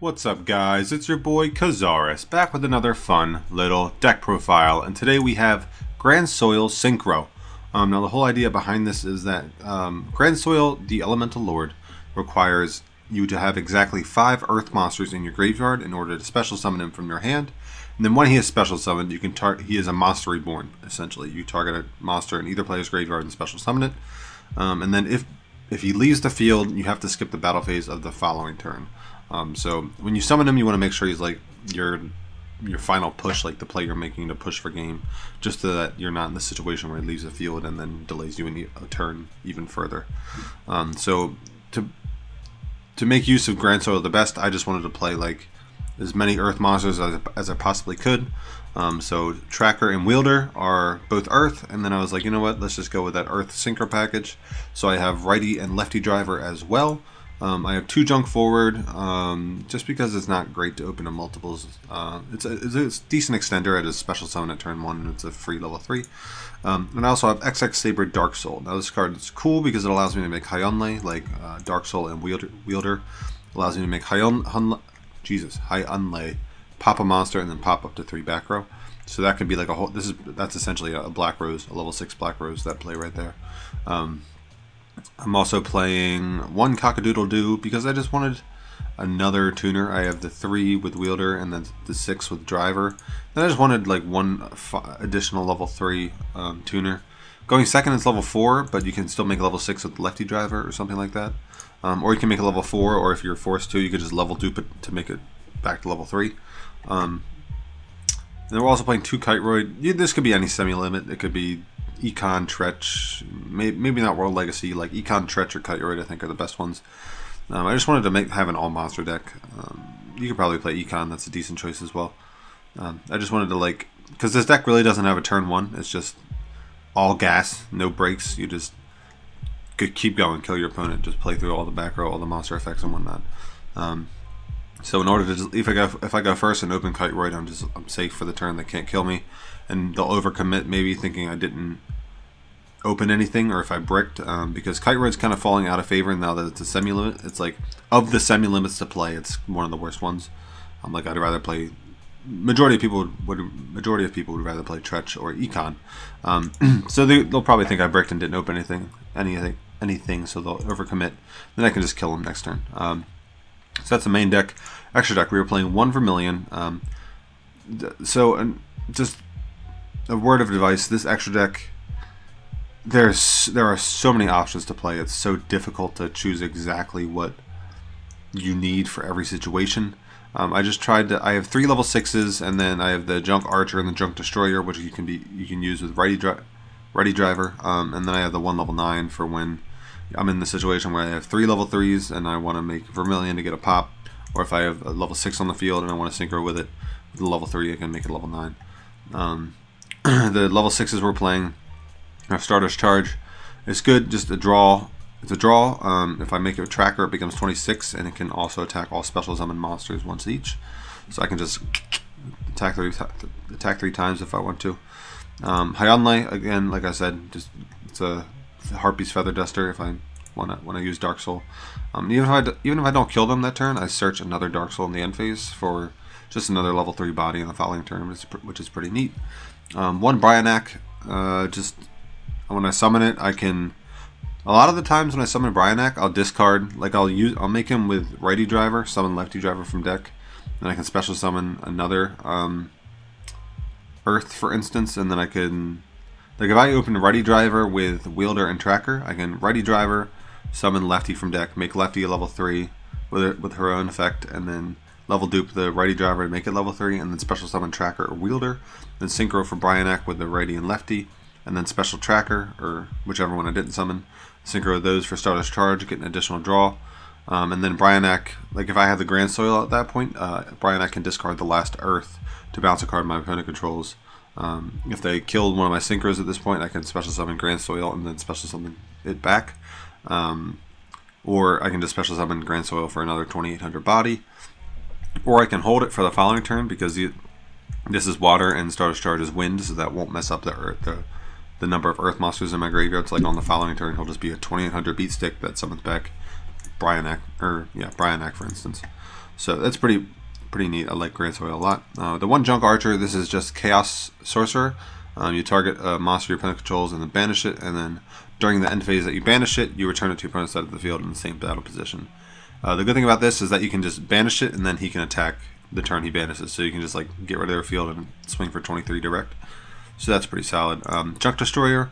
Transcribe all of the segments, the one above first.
What's up, guys? It's your boy Kazaris, back with another fun little deck profile, and today we have Grandsoil Synchro. Now the whole idea behind this is that Grandsoil the Elemental Lord requires you to have exactly 5 Earth monsters in your graveyard in order to special summon him from your hand. And then when he is special summoned, you can he is a monster reborn, essentially. You target a monster in either player's graveyard and special summon it. And then if he leaves the field, you have to skip the battle phase of the following turn. So when you summon him, you want to make sure he's like your final push, like the play you're making to push for game, just so that you're not in the situation where he leaves the field and then delays you in a turn even further. So to make use of Grandsoil the best, I just wanted to play like as many Earth monsters as I possibly could. So Tracker and Wielder are both Earth, and then I was like, you know what, let's just go with that Earth Synchro package. So I have Righty and Lefty Driver as well. I have 2 junk forward, just because it's not great to open in multiples. It's a decent extender at a special summon at turn 1, and it's a free level 3. And I also have XX Saber Dark Soul. Now this card is cool because it allows me to make Hyunlei, like Dark Soul and Wielder. Allows me to make Hyunlei, pop a monster, and then pop up to 3 back row. So that can be like a whole, that's essentially a Black Rose, a level 6 Black Rose, that play right there. I'm also playing 1 Cock-a-doodle-doo because I just wanted another tuner. I have the 3 with Wielder and then the 6 with Driver. Then I just wanted like 1 additional level 3 tuner. Going second is level 4, but you can still make a level 6 with Lefty Driver or something like that. Or you can make a level 4, or if you're forced to, you could just level dupe it to make it back to level 3. And then we're also playing 2 Kiteroid. This could be any semi-limit. It could be Econ, Tretch, maybe not World Legacy, like Econ, Tretch, or Kiteroid I think are the best ones. I just wanted to have an all-monster deck. You could probably play Econ, that's a decent choice as well. I just wanted to because this deck really doesn't have a turn 1, it's just all gas, no breaks. You just could keep going, kill your opponent, just play through all the back row, all the monster effects and whatnot. So in order to, if I go first and open Kiteroid, I'm safe for the turn. They can't kill me, and they'll overcommit, maybe thinking I didn't open anything, or if I bricked, because Kiteroid's kind of falling out of favor now that it's a semi-limit. It's like, of the semi-limits to play, it's one of the worst ones. Like I'd rather play, majority of people would rather play Tretch or Econ. So they'll probably think I bricked and didn't open anything, so they'll overcommit. Then I can just kill them next turn. So that's the main deck. Extra deck, we were playing 1 Vermilion. Just a word of advice, this extra deck, there are so many options to play. It's so difficult to choose exactly what you need for every situation. I just tried to, I have 3 level 6s, and then I have the Junk Archer and the Junk Destroyer, which you can use with Righty Driver, and then I have the 1 level 9 for when I'm in the situation where I have 3 level 3s and I want to make Vermilion to get a pop, or if I have a level 6 on the field and I want to synchro with it with the level 3, I can make it level 9. The level 6s we're playing, our Starter's Charge, it's good, just a draw. It's a draw. If I make it a Tracker, it becomes 26, and it can also attack all special summon monsters once each. So I can just attack 3 times if I want to. Hyunlei, again, like I said, it's a Harpy's Feather Duster if I want to use Dark Soul. Even if I don't kill them that turn, I search another Dark Soul in the end phase for just another level 3 body in the following turn, which is pretty neat. 1 Bryanak, just when I summon it, I can. A lot of the times when I summon Bryanak, I'll discard, like I'll make him with Righty Driver, summon Lefty Driver from deck, and I can special summon another Earth, for instance, and then I can, like if I open Righty Driver with Wielder and Tracker, I can Righty Driver, summon Lefty from deck, make Lefty a level 3 with her own effect, and then level dupe the Righty Driver to make it level 3, and then special summon Tracker or Wielder, then synchro for Bryanak with the Righty and Lefty, and then special Tracker, or whichever one I didn't summon, synchro those for Starter's Charge, get an additional draw. And then Bryanak, like if I have the Grandsoil at that point, Bryanak can discard the last Earth to bounce a card my opponent controls. If they killed one of my synchros at this point, I can special summon Grandsoil and then special summon it back. Or I can just special summon Grandsoil for another 2800 body. Or I can hold it for the following turn because this is water and Starter's Charge is wind, so that won't mess up the number of Earth monsters in my graveyard. It's like on the following turn, he'll just be a 2800 beat stick that summons back Bryanak, for instance. So that's pretty neat. I like Grandsoil a lot. The one junk archer, this is just Chaos Sorcerer. You target a monster your opponent controls and then banish it, and then during the end phase that you banish it, you return it to your opponent's side of the field in the same battle position. The good thing about this is that you can just banish it, and then he can attack the turn he banishes. So you can just like get rid of their field and swing for 23 direct. So that's pretty solid. Junk Destroyer,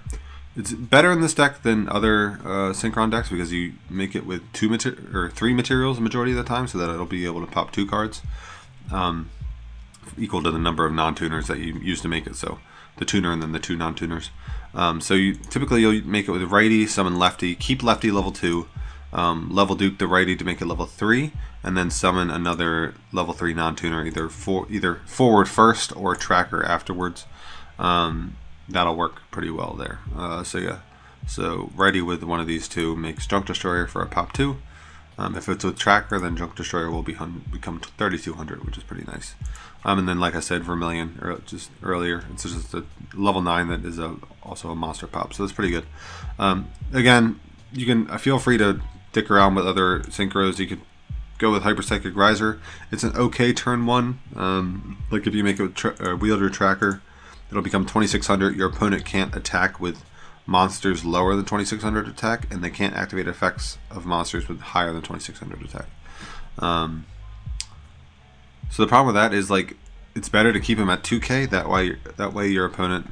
it's better in this deck than other Synchron decks because you make it with 3 materials the majority of the time, so that it'll be able to pop 2 cards, equal to the number of non-tuners that you use to make it. So the tuner and then the 2 non-tuners. So typically you'll make it with righty, summon lefty, keep lefty level 2, level dupe the righty to make it level 3, and then summon another level 3 non-tuner either forward first or tracker afterwards. That'll work pretty well there. So yeah, so righty with one of these 2 makes Junk Destroyer for a pop 2. If it's with tracker, then Junk Destroyer will become 3,200, which is pretty nice. And then, like I said, Vermilion, just earlier, it's just a level 9 that is also a monster pop, so that's pretty good. Again, you can feel free to dick around with other synchros. You could go with Hyper Psychic Riser. It's an okay turn 1. Like if you make it with Wielder Tracker, it'll become 2,600. Your opponent can't attack with monsters lower than 2,600 attack, and they can't activate effects of monsters with higher than 2,600 attack. So the problem with that is like it's better to keep him at 2k. That way your opponent,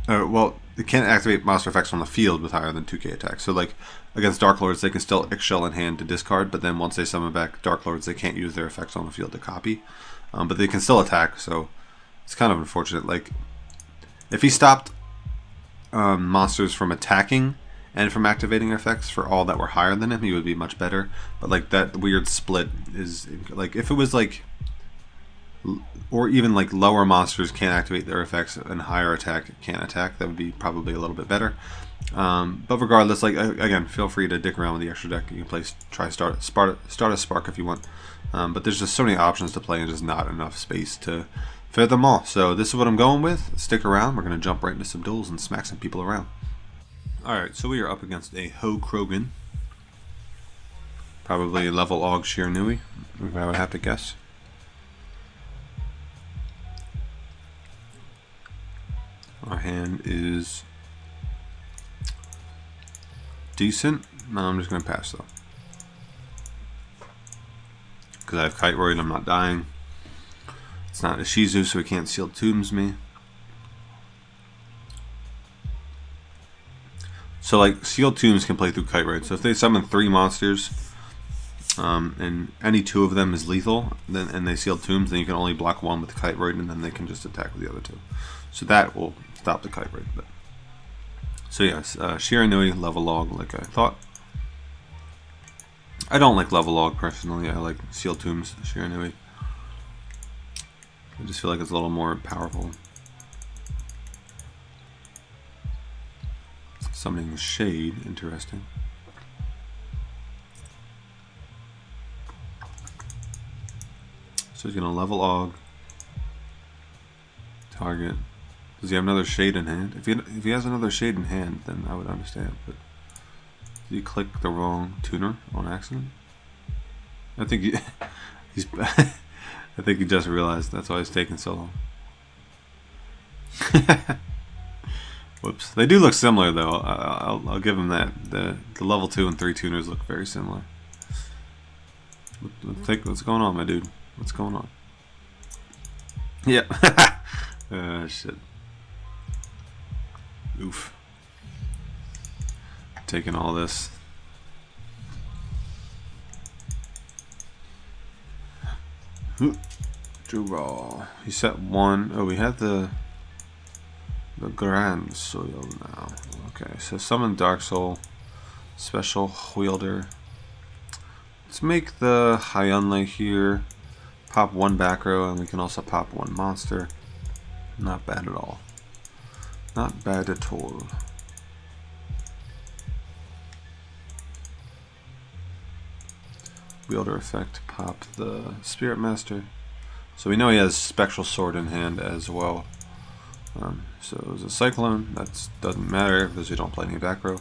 well, it can't activate monster effects on the field with higher than 2k attack. So like against Dark Lords, they can still Ixchel in hand to discard, but then once they summon back Dark Lords, they can't use their effects on the field to copy. But they can still attack, so it's kind of unfortunate. Like if he stopped monsters from attacking and from activating effects for all that were higher than him, he would be much better. But like that weird split is like if it was like, or even like lower monsters can't activate their effects and higher attack can't attack, that would be probably a little bit better. But regardless, like again, feel free to dick around with the extra deck. You can start a Spark if you want. But there's just so many options to play and just not enough space to fit them all. So this is what I'm going with. Stick around. We're going to jump right into some duels and smack some people around. Alright, so we are up against a Ho Krogan. Probably a level Og Shiranui, if I would have to guess. Our hand is decent. No, I'm just going to pass though. Because I have Kite Roid, I'm not dying. It's not a Shizu, so he can't Sealed Tombs me. So like Sealed Tombs can play through Kite Roid. So if they summon 3 monsters, and any 2 of them is lethal, and they Sealed Tombs, then you can only block 1 with the Kite Roid, and then they can just attack with the other 2. So that will stop the Kite Roid. But so yes, Shiranui, level log, like I thought. I don't like level log personally. I like Sealed Tombs, Shiranui. I just feel like it's a little more powerful. Summoning Shade, interesting. So he's gonna level Og. Target. Does he have another Shade in hand? If he has another Shade in hand, then I would understand. But did he click the wrong tuner on accident? I think he's. I think he just realized that's why it's taking so long. Whoops. They do look similar though. I'll give him that. The level 2 and 3 tuners look very similar. What's going on, my dude? What's going on? Yeah. Shit. Oof. Taking all this. Draw. He set 1. Oh, we have the Grandsoil now. Okay, so summon Dark Soul, special wielder. Let's make the Hyunlei here. Pop 1 back row, and we can also pop 1 monster. Not bad at all. Not bad at all. Wielder effect, pop the Spirit Master. So we know he has Spectral Sword in hand as well. So it was a Cyclone. That doesn't matter because we don't play any back row.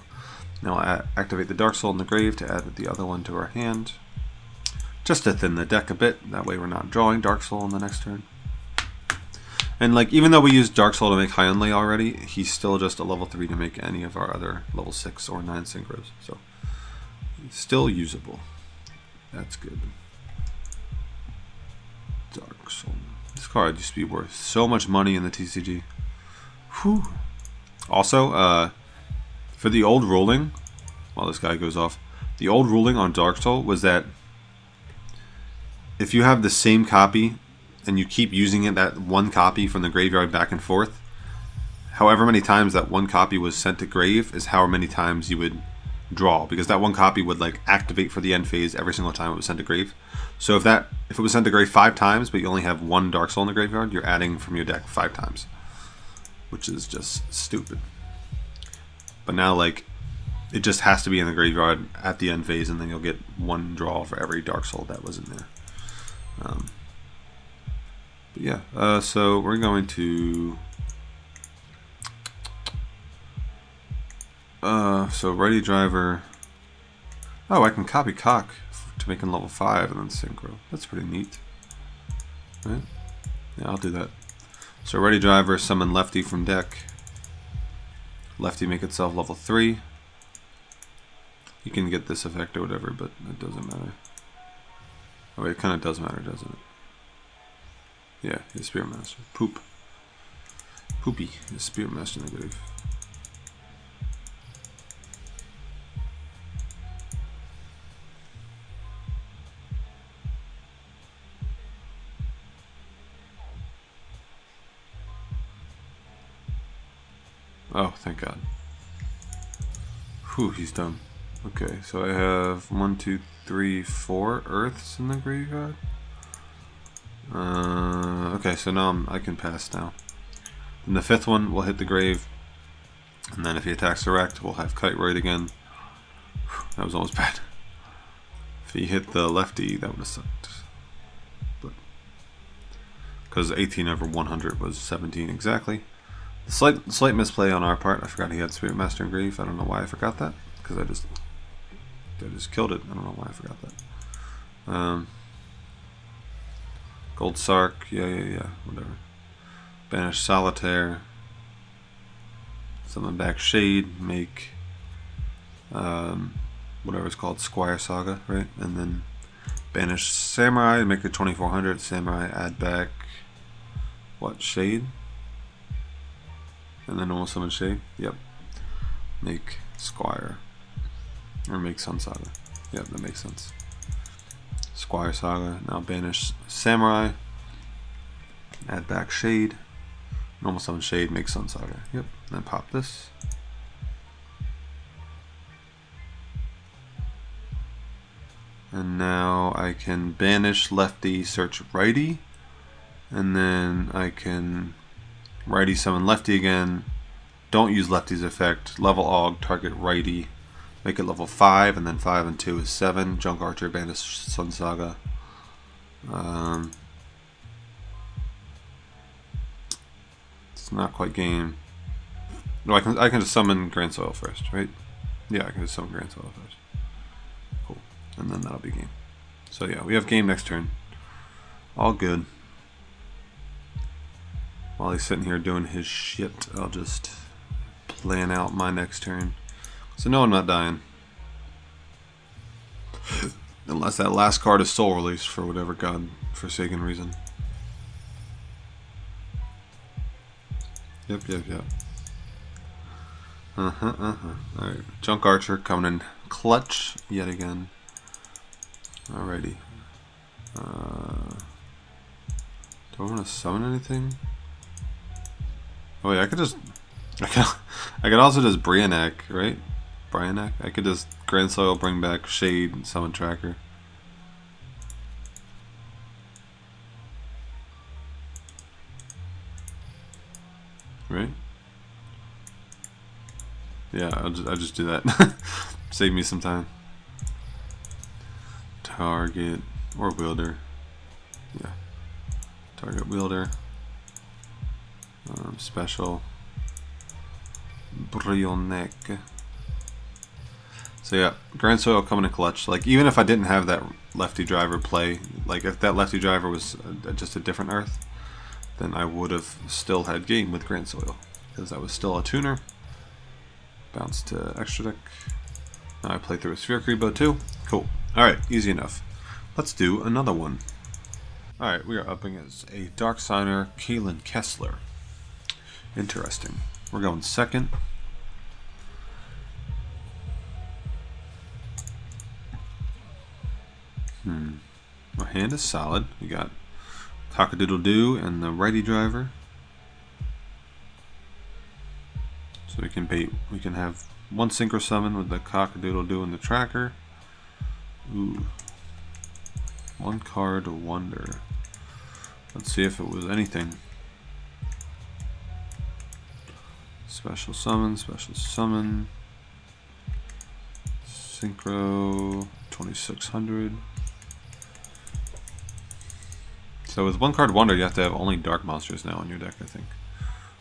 Now I'll activate the Dark Soul in the grave to add the other one to our hand. Just to thin the deck a bit, that way we're not drawing Dark Soul on the next turn. And like, even though we used Dark Soul to make Hyunlei already, he's still just a level 3 to make any of our other level 6 or 9 synchros. So, he's still usable. That's good. Dark Soul. This card used to be worth so much money in the TCG. Whew. Also, for the old ruling, while this guy goes off, the old ruling on Dark Soul was that if you have the same copy and you keep using it, that one copy from the graveyard back and forth, however many times that one copy was sent to grave is however many times you would draw, because that one copy would like activate for the end phase every single time it was sent to grave. So if it was sent to grave 5 times but you only have 1 Dark Soul in the graveyard, you're adding from your deck 5 times, which is just stupid. But now like it just has to be in the graveyard at the end phase, and then you'll get 1 draw for every Dark Soul that was in there. But yeah, so we're going to so Ready Driver. Oh, I can copy Cock to make him level 5 and then Synchro. That's pretty neat, right? Yeah, I'll do that. So Ready Driver, summon Lefty from deck. Lefty make itself level 3. You can get this effect or whatever, but it doesn't matter. Oh wait, it kind of does matter, doesn't it? Yeah, he's Spirit Master. Poopy is Spirit Master in the grave. Oh, thank God. Whew, he's done. Okay, so I have 1, 2, 3, 4 Earths in the graveyard. Okay, so now I can pass now. Then the 5th one will hit the grave, and then if he attacks direct, we'll have Kite Ride again. Whew, that was almost bad. If he hit the lefty, that would have sucked. But because 18 over 100 was 17 exactly. Slight misplay on our part. I forgot he had Spirit Master in grave. I don't know why I forgot that, because I just killed it. I don't know why I forgot that. Gold Sark, yeah, whatever. Banish Solitaire. Summon back Shade, make whatever it's called, Squire Saga, right? And then banish Samurai, make it 2400. Samurai, add back what, Shade? And then normal summon Shade. Yep. Make Squire. Or make Sun Saga. Yep, that makes sense. Squire Saga. Now banish Samurai. Add back Shade. Normal summon Shade, make Sun Saga. Yep. Then pop this. And now I can banish Lefty, search Righty. And then I can Righty summon Lefty again. Don't use Lefty's effect. Level Aug, target Righty. Make it level 5, and then 5 and 2 is 7. Junk Archer, banish Sun Saga. It's not quite game. No, I can just summon Grandsoil first, right? Yeah, I can just summon Grandsoil first. Cool. And then that'll be game. So yeah, we have game next turn. All good. While he's sitting here doing his shit, I'll just plan out my next turn. So no, I'm not dying. Unless that last card is soul released for whatever god-forsaken reason. Yep. Alright, Junk Archer coming in clutch yet again. Alrighty. Do I want to summon anything? Oh wait, I could also just Brionac, right? Brionac? I could just Grandsoil, bring back Shade, summon Tracker. Right? Yeah, I'll just do that. Save me some time. Target or wielder. Yeah. Target wielder. Special. Brionac. So yeah, Grandsoil coming in clutch. Like, even if I didn't have that lefty driver play, like if that lefty driver was just a different Earth, then I would have still had game with Grandsoil, because that was still a tuner. Bounce to extra deck. Now I play through a Sphere Kribo too. Cool. Alright, easy enough. Let's do another one. Alright, we are up against a Dark Signer, Kalin Kessler. Interesting. We're going second. Our hand is solid. We got Cock-a-doodle-doo and the righty driver. So we can have one synchro summon with the Cock-a-doodle-doo and the tracker. Ooh. One card wonder. Let's see if it was anything. Special summon, Synchro 2600. So with one card wonder, you have to have only dark monsters now in your deck, I think.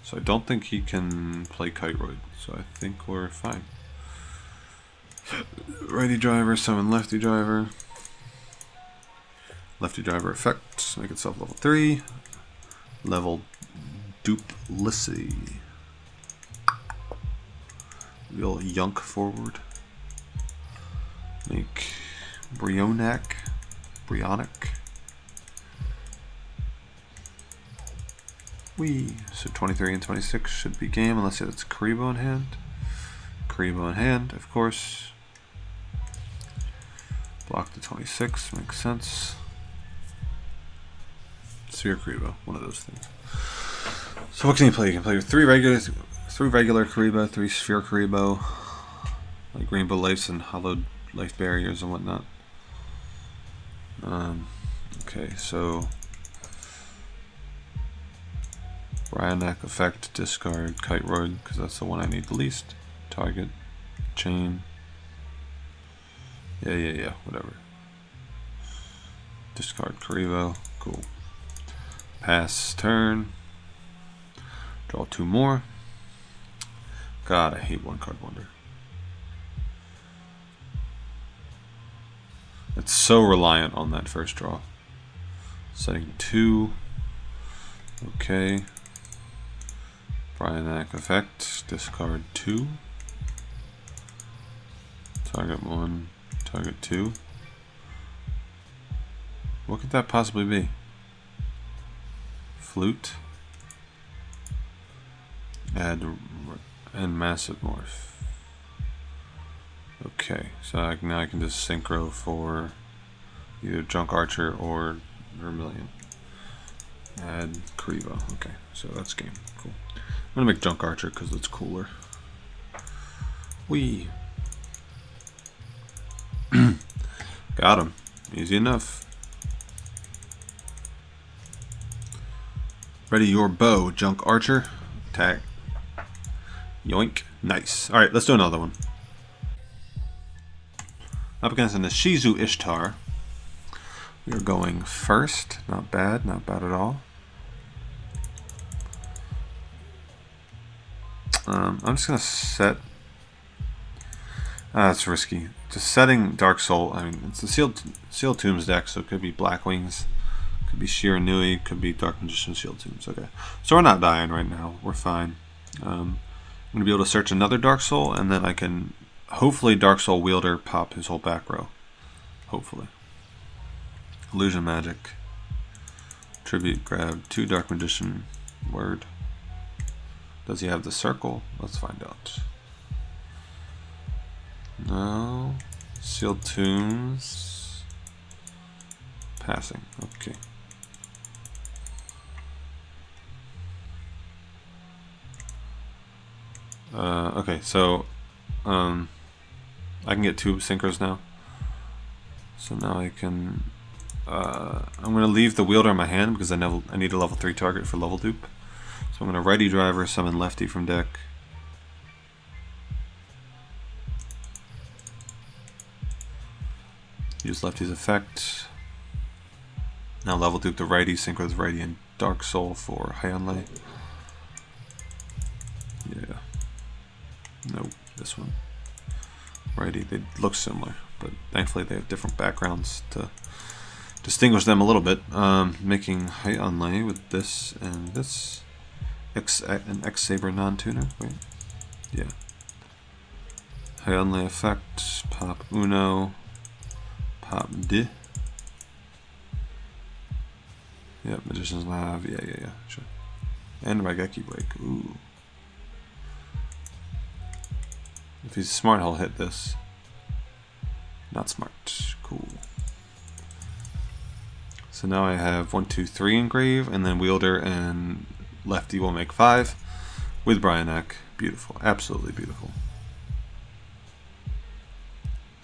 So I don't think he can play Kiteroid, so I think we're fine. Righty driver, summon lefty driver. Lefty driver effect, make itself level 3. Level duplicity. Real yunk forward. Make Brionic. So 23 and 26 should be game, unless it's Kribo in hand. Kribo in hand, of course. Block the 26, makes sense. Sphere Kribo, one of those things. So what can you play? You can play with three regular Kribo, 3 Sphere Kribo, like Rainbow Lights and Hollowed Life Barriers and whatnot. Okay, so Brionic effect, discard Kiteroid, because that's the one I need the least. Target, chain. Yeah, whatever. Discard Kribo, cool. Pass turn. Draw 2 more. God, I hate one card wonder. It's so reliant on that first draw. Setting 2. Okay. Brionic effect, discard 2. Target 1, target 2. What could that possibly be? Flute. Add and massive morph. Okay, so now I can just synchro for either Junk Archer or Vermilion. Add Kribo. Okay, so that's game. Cool. I'm gonna make Junk Archer because it's cooler. Wee. Got him. Easy enough. Ready your bow, Junk Archer. Attack. Yoink. Nice. Alright, let's do another one. Up against an Ishizu Ishtar. We are going first. Not bad at all. I'm just gonna set. It's risky. Just setting Dark Soul. I mean, it's a Sealed Tombs deck, so it could be Black Wings, could be Shiranui, could be Dark Magician Sealed Tombs. Okay, so we're not dying right now. We're fine. I'm gonna be able to search another Dark Soul, and then I can hopefully Dark Soul Wielder pop his whole back row. Hopefully. Illusion Magic. Tribute grab 2 Dark Magician. Word. Does he have the circle? Let's find out. No. Sealed Tombs. Passing. Okay. Okay, so I can get 2 synchros now. So now I can I'm gonna leave the wielder in my hand because I need a level 3 target for level dupe. So I'm gonna righty driver, summon lefty from deck. Use lefty's effect. Now level dupe the righty, synchro with righty and Dark Soul for Hyunlei. Yeah. Nope, this one. righty. They look similar, but thankfully they have different backgrounds to distinguish them a little bit. Making height onlay with this and this. An X-Saber non-tuner. Wait, yeah. Height onlay effect. Pop uno. Pop de. Yep, Magician's Lab. Yeah. Sure. And Raigeki Break. Ooh. If he's smart, he'll hit this. Not smart. Cool. So now I have 1, 2, 3 engrave, and then wielder and lefty will make 5 with Bryanak. Beautiful. Absolutely beautiful.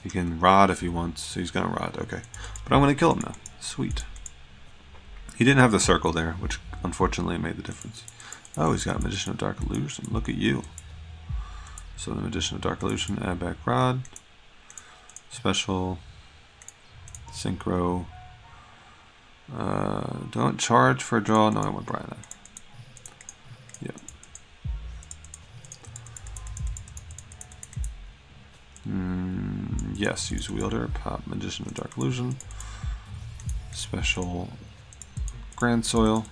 He can rod if he wants, so he's gonna rod. Okay. But I'm gonna kill him now. Sweet. He didn't have the circle there, which unfortunately made the difference. Oh, he's got Magician of Dark Illusion. Look at you. So the Magician of Dark Illusion, add back rod. Special. Synchro. Don't charge for a draw. No, I want Bryanak. Yep. Yes, use wielder. Pop Magician of Dark Illusion. Special. Grandsoil.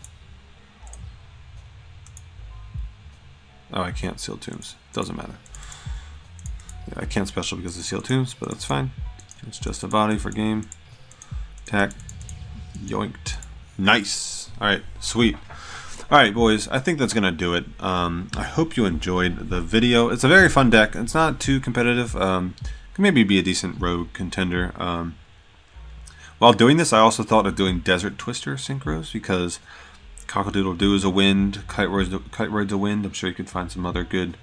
Oh, I can't seal tombs. Doesn't matter. Yeah, I can't special because of seal tombs, but that's fine. It's just a body for game. Attack. Yoinked. Nice. Alright, sweet. Alright, boys, I think that's going to do it. I hope you enjoyed the video. It's a very fun deck. It's not too competitive. Can maybe be a decent rogue contender. While doing this, I also thought of doing Desert Twister synchros because Cock-a-doodle-doo is a wind, Kite-Roid's a wind. I'm sure you could find some other good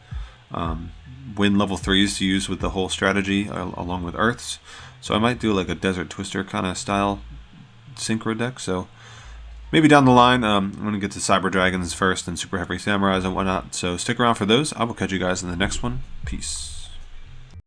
wind level 3s to use with the whole strategy along with Earths. So I might do like a Desert Twister kind of style synchro deck. So maybe down the line, I'm going to get to Cyber Dragons first and Super Heavy Samurais and whatnot. So stick around for those. I will catch you guys in the next one. Peace.